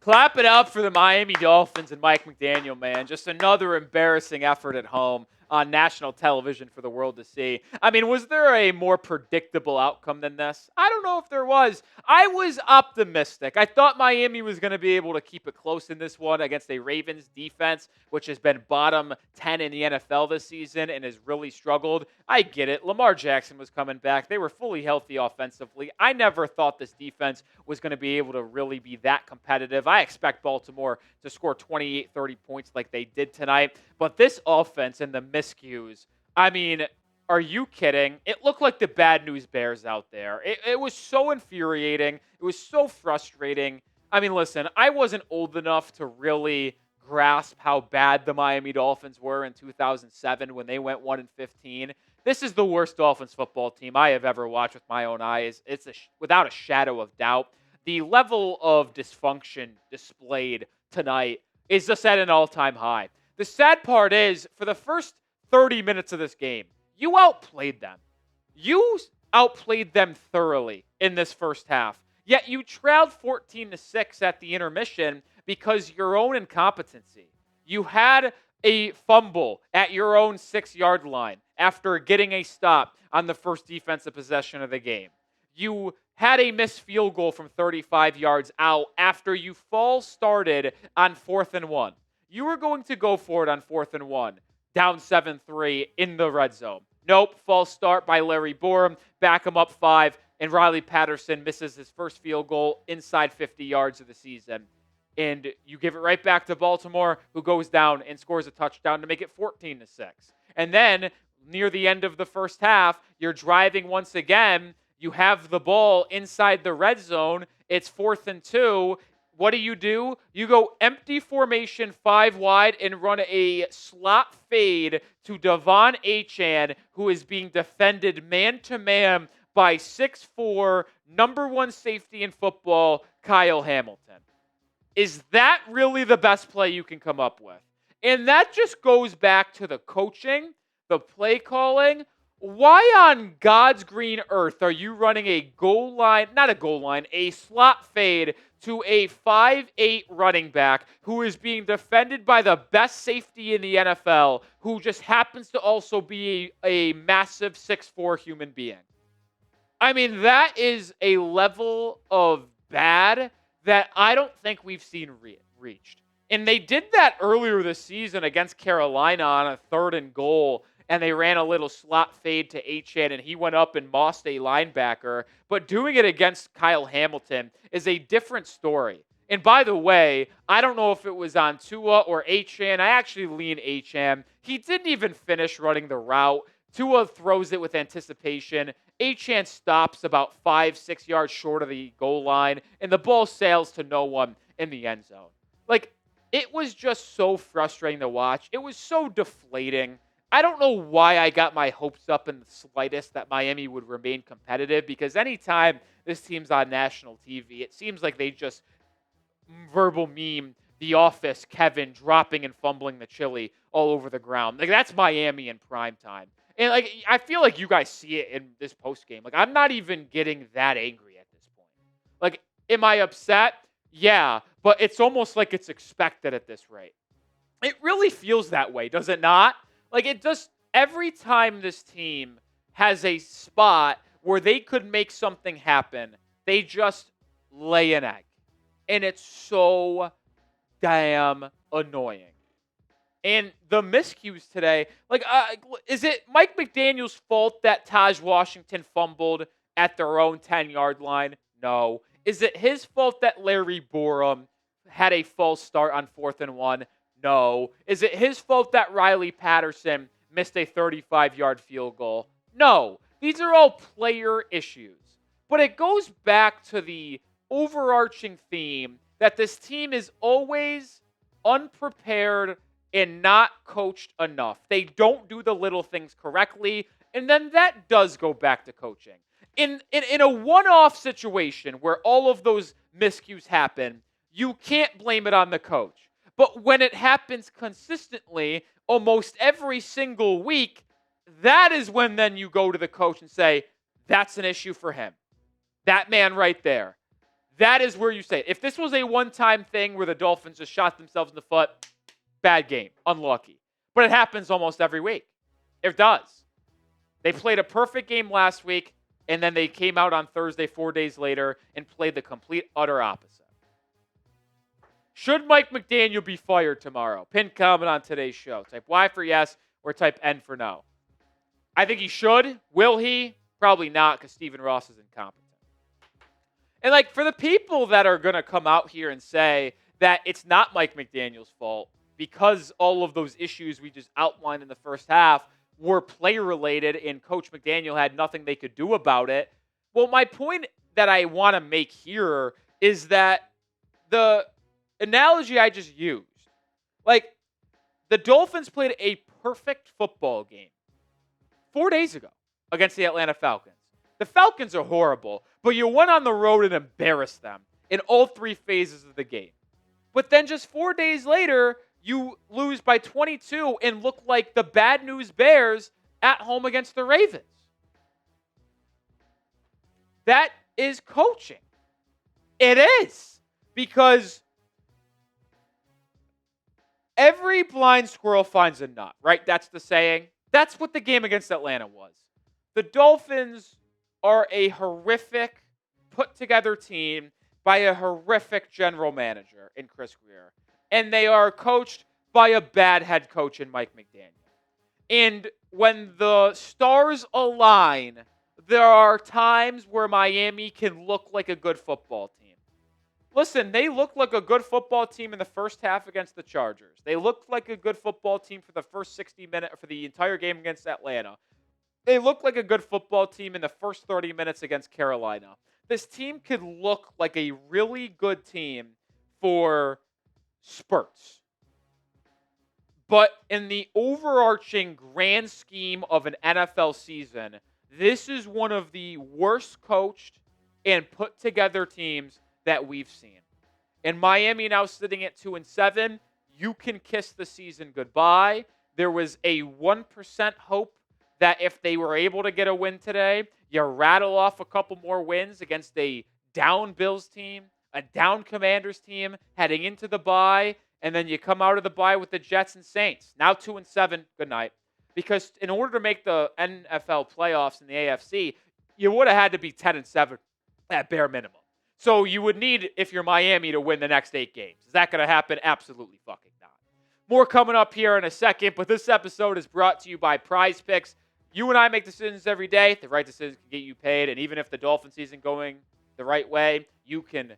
Clap it up for the Miami Dolphins and Mike McDaniel, man. Just another embarrassing effort at home on national television for the world to see. I mean, was there a more predictable outcome than this? I don't know if there was. I was optimistic. I thought Miami was going to be able to keep it close in this one against a Ravens defense, which has been bottom 10 in the NFL this season and has really struggled. I get it. Lamar Jackson was coming back. They were fully healthy offensively. I never thought this defense was going to be able to really be that competitive. I expect Baltimore to score 28, 30 points like they did tonight. But this offense and the miscues, I mean, are you kidding? It looked like the bad news bears out there. It was so infuriating. It was so frustrating. I mean, listen, I wasn't old enough to really grasp how bad the Miami Dolphins were in 2007 when they went 1-15. This is the worst Dolphins football team I have ever watched with my own eyes. It's without a shadow of doubt. The level of dysfunction displayed tonight is just at an all-time high. The sad part is, for the first 30 minutes of this game, you outplayed them. You outplayed them thoroughly in this first half. Yet you trailed 14-6 at the intermission because your own incompetency. You had a fumble at your own 6-yard line after getting a stop on the first defensive possession of the game. You had a missed field goal from 35 yards out after you false started on 4th and 1. You were going to go for it on 4th and 1, down 7-3 in the red zone. Nope, false start by Larry Borum, back him up 5, and Riley Patterson misses his first field goal inside 50 yards of the season. And you give it right back to Baltimore, who goes down and scores a touchdown to make it 14-6. And then, near the end of the first half, you're driving once again. You have the ball inside the red zone. It's 4th and 2. What do? You go empty formation 5 wide and run a slot fade to Devon Achane, who is being defended man-to-man by 6'4", number 1 safety in football, Kyle Hamilton. Is that really the best play you can come up with? And that just goes back to the coaching, the play calling. Why on God's green earth are you running a slot fade to a 5'8" running back who is being defended by the best safety in the NFL, who just happens to also be a massive 6'4" human being? I mean, that is a level of bad that I don't think we've seen reached. And they did that earlier this season against Carolina on a 3rd and goal, and they ran a little slot fade to Achane, and he went up and mossed a linebacker. But doing it against Kyle Hamilton is a different story. And by the way, I don't know if it was on Tua or Achane. I actually lean Achane. He didn't even finish running the route. Tua throws it with anticipation. Achane stops about 5-6 yards short of the goal line, and the ball sails to no one in the end zone. Like, it was just so frustrating to watch. It was so deflating. I don't know why I got my hopes up in the slightest that Miami would remain competitive, because anytime this team's on national TV, it seems like they just verbal meme The Office, Kevin dropping and fumbling the chili all over the ground. Like, that's Miami in prime time. And, like, I feel like you guys see it in this postgame. Like, I'm not even getting that angry at this point. Like, am I upset? Yeah, but it's almost like it's expected at this rate. It really feels that way, does it not? Like, it just, every time this team has a spot where they could make something happen, they just lay an egg. And it's so damn annoying. And the miscues today, like, is it Mike McDaniel's fault that Taj Washington fumbled at their own 10-yard line? No. Is it his fault that Larry Borum had a false start on 4th and 1? No. Is it his fault that Riley Patterson missed a 35-yard field goal? No. These are all player issues. But it goes back to the overarching theme that this team is always unprepared and not coached enough. They don't do the little things correctly, and then that does go back to coaching. In a one-off situation where all of those miscues happen, you can't blame it on the coach. But when it happens consistently, almost every single week, that is when then you go to the coach and say, that's an issue for him. That man right there. That is where you say it. If this was a one-time thing where the Dolphins just shot themselves in the foot, bad game, unlucky. But it happens almost every week. It does. They played a perfect game last week, and then they came out on Thursday 4 days later and played the complete, utter opposite. Should Mike McDaniel be fired tomorrow? Pin comment on today's show. Type Y for yes or type N for no. I think he should. Will he? Probably not, because Stephen Ross is incompetent. And like for the people that are going to come out here and say that it's not Mike McDaniel's fault because all of those issues we just outlined in the first half were player-related and Coach McDaniel had nothing they could do about it. Well, my point that I want to make here is that the analogy I just used, like the Dolphins played a perfect football game 4 days ago against the Atlanta Falcons. The Falcons are horrible, but you went on the road and embarrassed them in all three phases of the game. But then just 4 days later, you lose by 22 and look like the bad news Bears at home against the Ravens. That is coaching. It is. Because every blind squirrel finds a nut, right? That's the saying. That's what the game against Atlanta was. The Dolphins are a horrific, put-together team by a horrific general manager in Chris Grier. And they are coached by a bad head coach in Mike McDaniel. And when the stars align, there are times where Miami can look like a good football team. Listen, they looked like a good football team in the first half against the Chargers. They looked like a good football team for the first 60 minutes, for the entire game against Atlanta. They looked like a good football team in the first 30 minutes against Carolina. This team could look like a really good team for spurts. But in the overarching grand scheme of an NFL season, this is one of the worst coached and put together teams that we've seen. And Miami now sitting at 2-7, you can kiss the season goodbye. There was a 1% hope that if they were able to get a win today, you rattle off a couple more wins against a down Bills team, a down Commanders team heading into the bye, and then you come out of the bye with the Jets and Saints. Now 2-7, good night. Because in order to make the NFL playoffs in the AFC, you would have had to be 10-7 at bare minimum. So you would need, if you're Miami, to win the next 8 games. Is that going to happen? Absolutely fucking not. More coming up here in a second, but this episode is brought to you by Prize Picks. You and I make decisions every day. The right decisions can get you paid. And even if the Dolphins season going the right way, you can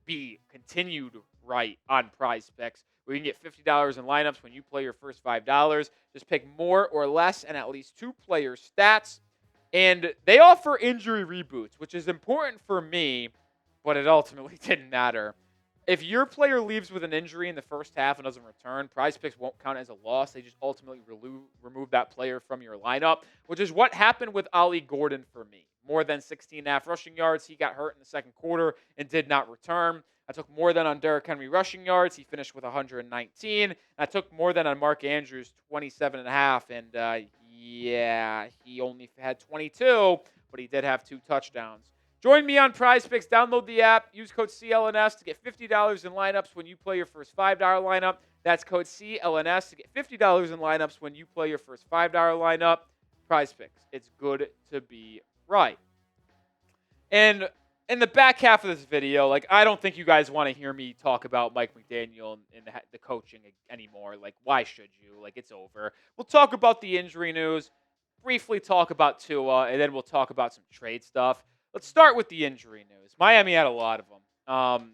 be continued right on Prize Picks, where you can get $50 in lineups when you play your first $5. Just pick more or less and at least 2 player stats. And they offer injury reboots, which is important for me, but it ultimately didn't matter. If your player leaves with an injury in the first half and doesn't return, Prize Picks won't count as a loss. They just ultimately remove that player from your lineup, which is what happened with Ollie Gordon for me. More than 16.5 rushing yards. He got hurt in the second quarter and did not return. I took more than on Derrick Henry rushing yards. He finished with 119. I took more than on Mark Andrews, 27.5. And he only had 22, but he did have 2 touchdowns. Join me on Prize Picks. Download the app. Use code CLNS to get $50 in lineups when you play your first $5 lineup. That's code CLNS to get $50 in lineups when you play your first $5 lineup. Prize Picks. It's good to be right. And in the back half of this video, like, I don't think you guys want to hear me talk about Mike McDaniel and the coaching anymore. Like, why should you? Like, it's over. We'll talk about the injury news, briefly talk about Tua, and then we'll talk about some trade stuff. Let's start with the injury news. Miami had a lot of them.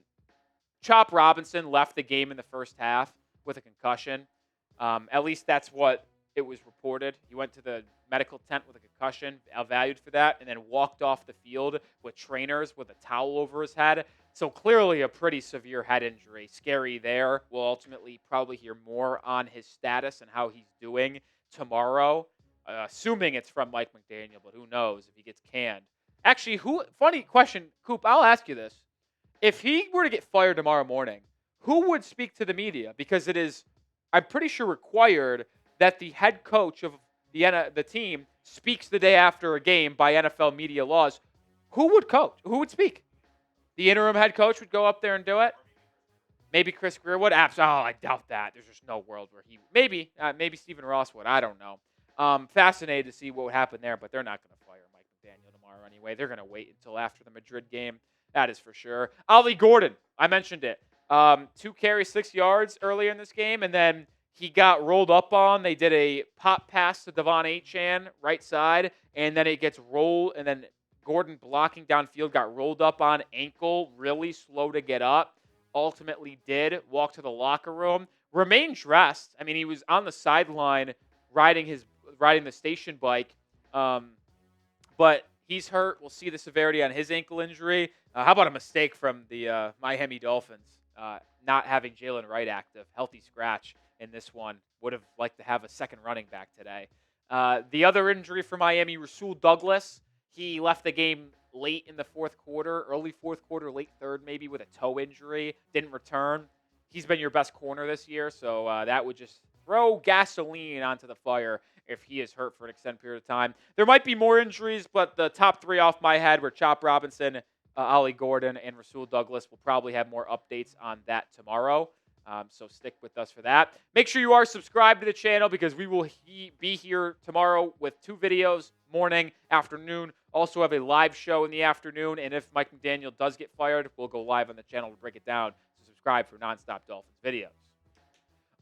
Chop Robinson left the game in the first half with a concussion. At least that's what it was reported. He went to the medical tent with a concussion, valued for that, and then walked off the field with trainers with a towel over his head. So clearly a pretty severe head injury. Scary there. We'll ultimately probably hear more on his status and how he's doing tomorrow, assuming it's from Mike McDaniel, but who knows if he gets canned. Actually, funny question, Coop, I'll ask you this. If he were to get fired tomorrow morning, who would speak to the media? Because it is, I'm pretty sure, required that the head coach of the team speaks the day after a game by NFL media laws. Who would coach? Who would speak? The interim head coach would go up there and do it. Maybe Chris Greer would. Absolutely. Oh, I doubt that. There's just no world where he. Maybe Stephen Ross would. I don't know. Fascinated to see what would happen there, but they're not going to fire Mike McDaniel tomorrow anyway. They're going to wait until after the Madrid game. That is for sure. Ollie Gordon. I mentioned it. 2 carries, 6 yards earlier in this game, and then he got rolled up on. They did a pop pass to Devon Achane, right side, and then it gets rolled, and then Gordon blocking downfield got rolled up on ankle, really slow to get up. Ultimately did walk to the locker room, remained dressed. I mean, he was on the sideline riding the station bike, but he's hurt. We'll see the severity on his ankle injury. How about a mistake from the Miami Dolphins not having Jalen Wright active, healthy scratch in this one. Would have liked to have a second running back today. The other injury for Miami, Rasul Douglas. He left the game late in the fourth quarter, early fourth quarter, late third maybe, with a toe injury. Didn't return. He's been your best corner this year, so that would just throw gasoline onto the fire if he is hurt for an extended period of time. There might be more injuries, but the top 3 off my head were Chop Robinson, Ollie Gordon, and Rasul Douglas. We'll probably have more updates on that tomorrow. So stick with us for that. Make sure you are subscribed to the channel because we will be here tomorrow with 2 videos, morning, afternoon. Also have a live show in the afternoon. And if Mike McDaniel does get fired, we'll go live on the channel to break it down. So subscribe for nonstop Dolphins videos.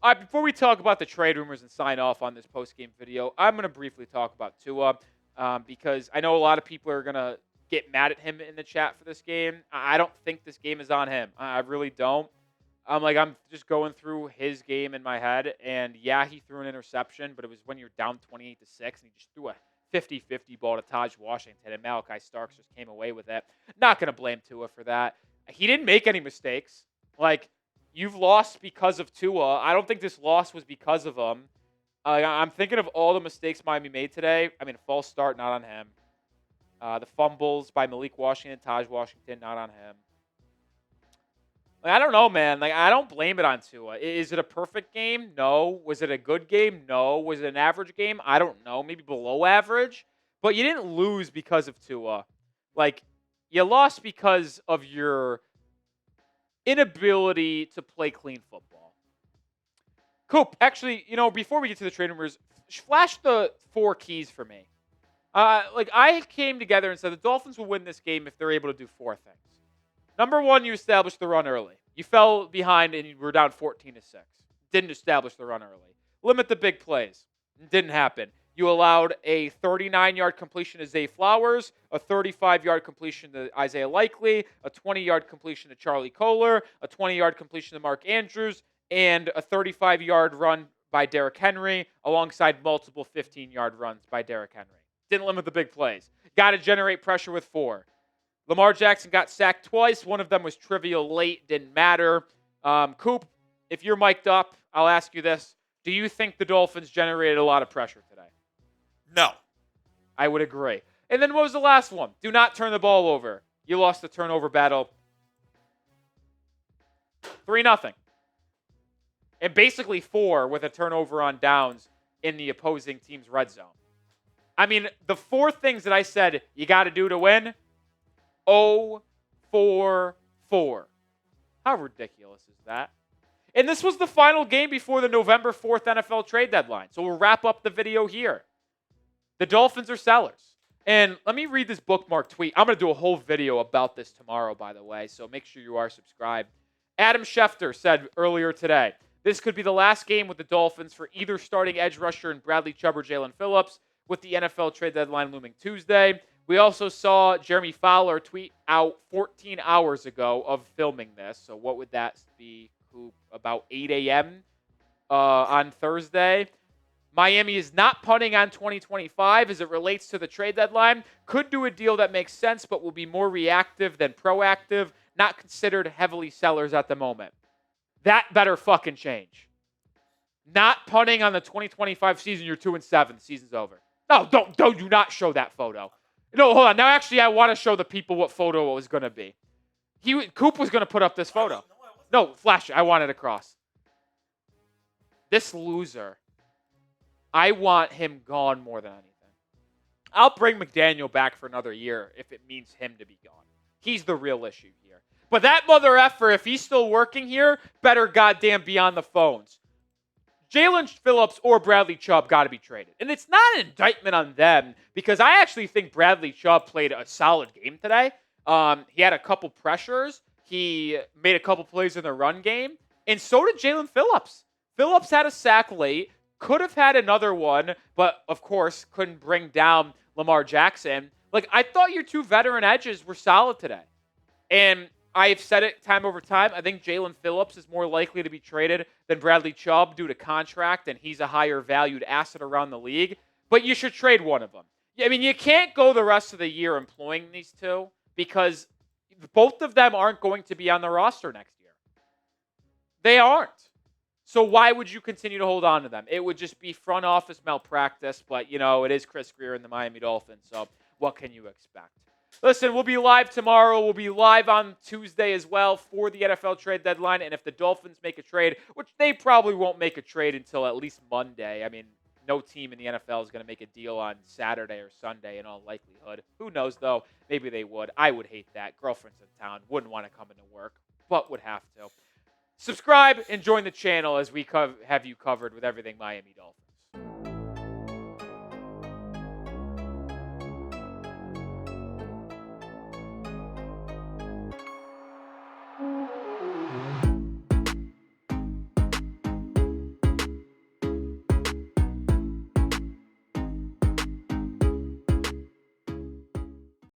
All right, before we talk about the trade rumors and sign off on this post-game video, I'm going to briefly talk about Tua because I know a lot of people are going to get mad at him in the chat for this game. I don't think this game is on him. I really don't. I'm just going through his game in my head, and yeah, he threw an interception, but it was when you're down 28-6, and he just threw a 50-50 ball to Taj Washington, and Malachi Starks just came away with it. Not going to blame Tua for that. He didn't make any mistakes. You've lost because of Tua. I don't think this loss was because of him. I'm thinking of all the mistakes Miami made today. I mean, false start, not on him. The fumbles by Malik Washington, Taj Washington, not on him. I don't know, man. I don't blame it on Tua. Is it a perfect game? No. Was it a good game? No. Was it an average game? I don't know. Maybe below average. But you didn't lose because of Tua. You lost because of your inability to play clean football. Coop, actually, before we get to the trade rumors, flash the 4 keys for me. I came together and said the Dolphins will win this game if they're able to do 4 things. Number 1, you established the run early. You fell behind and you were down 14-6. Didn't establish the run early. Limit the big plays. Didn't happen. You allowed a 39-yard completion to Zay Flowers, a 35-yard completion to Isaiah Likely, a 20-yard completion to Charlie Kohler, a 20-yard completion to Mark Andrews, and a 35-yard run by Derrick Henry, alongside multiple 15-yard runs by Derrick Henry. Didn't limit the big plays. Got to generate pressure with 4. Lamar Jackson got sacked twice. One of them was trivial late. Didn't matter. Coop, if you're mic'd up, I'll ask you this. Do you think the Dolphins generated a lot of pressure today? No. I would agree. And then what was the last one? Do not turn the ball over. You lost the turnover battle. 3-0. And basically 4 with a turnover on downs in the opposing team's red zone. I mean, the 4 things that I said you got to do to win, 0-4-4. How ridiculous is that? And this was the final game before the November 4th NFL trade deadline. So we'll wrap up the video here. The Dolphins are sellers. And let me read this bookmark tweet. I'm going to do a whole video about this tomorrow, by the way, so make sure you are subscribed. Adam Schefter said earlier today, this could be the last game with the Dolphins for either starting edge rusher in Bradley Chubb or Jalen Phillips, with the NFL trade deadline looming Tuesday. We also saw Jeremy Fowler tweet out 14 hours ago of filming this. So what would that be? About 8 a.m. On Thursday. Miami is not punting on 2025 as it relates to the trade deadline. Could do a deal that makes sense, but will be more reactive than proactive. Not considered heavily sellers at the moment. That better fucking change. Not punting on the 2025 season. You're 2-7. The season's over. No, do not show that photo. No, hold on. Now, actually, I want to show the people what photo it was going to be. Coop was going to put up this photo. No, flash it. I want it across. This loser. I want him gone more than anything. I'll bring McDaniel back for another year if it means him to be gone. He's the real issue here. But that mother effer, if he's still working here, better goddamn be on the phones. Jalen Phillips or Bradley Chubb got to be traded. And it's not an indictment on them because I actually think Bradley Chubb played a solid game today. He had a couple pressures. He made a couple plays in the run game. And so did Jalen Phillips. Phillips had a sack late. Could have had another one, but of course couldn't bring down Lamar Jackson. Like, I thought your two veteran edges were solid today. And I've said it time over time. I think Jalen Phillips is more likely to be traded than Bradley Chubb due to contract, and he's a higher valued asset around the league. But you should trade one of them. I mean, you can't go the rest of the year employing these two because both of them aren't going to be on the roster next year. They aren't. So why would you continue to hold on to them? It would just be front office malpractice, but, it is Chris Greer and the Miami Dolphins, so what can you expect? Listen, we'll be live tomorrow. We'll be live on Tuesday as well for the NFL trade deadline. And if the Dolphins make a trade, which they probably won't make a trade until at least Monday. I mean, no team in the NFL is going to make a deal on Saturday or Sunday in all likelihood. Who knows, though? Maybe they would. I would hate that. Girlfriend's in town. Wouldn't want to come into work, but would have to. Subscribe and join the channel as we have you covered with everything Miami Dolphins.